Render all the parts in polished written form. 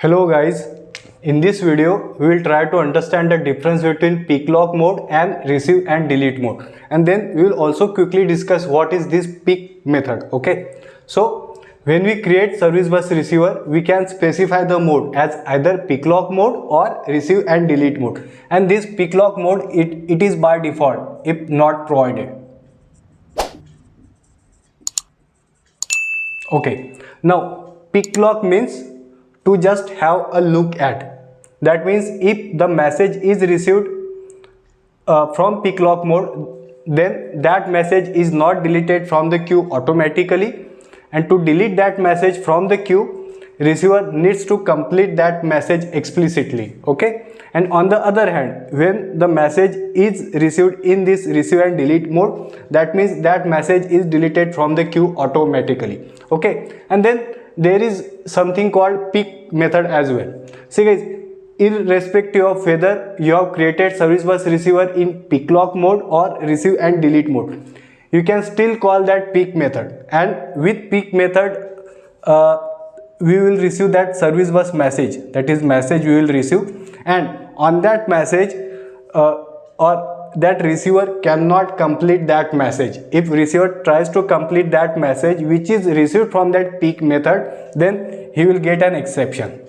Hello guys, in this video we will try to understand the difference between PeekLock mode and receive and delete mode, and then we will also quickly discuss what is this peek method. Okay, so when we create service bus receiver, we can specify the mode as either PeekLock mode or receive and delete mode, and this PeekLock mode it is by default if not provided. Okay, now PeekLock means to just have a look at. That means if the message is received from PeekLock mode, then that message is not deleted from the queue automatically, and to delete that message from the queue, receiver needs to complete that message explicitly. Okay, and on the other hand, when the message is received in this receive and delete mode, that means that message is deleted from the queue automatically. Okay, and then there is something called peek method as well. See guys, irrespective of whether you have created service bus receiver in PeekLock mode or receive and delete mode, you can still call that peek method, and with peek method we will receive that service bus message, that is message we will receive, and on that message or that receiver cannot complete that message. If receiver tries to complete that message which is received from that peek method, then he will get an exception.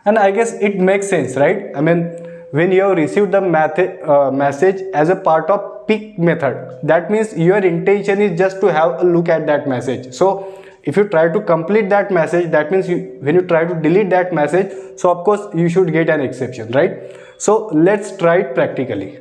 And I guess it makes sense, right? I mean, when you have received the message as a part of peek method, that means your intention is just to have a look at that message. So if you try to complete that message, that means when you try to delete that message, so of course you should get an exception, right? So let's try it practically.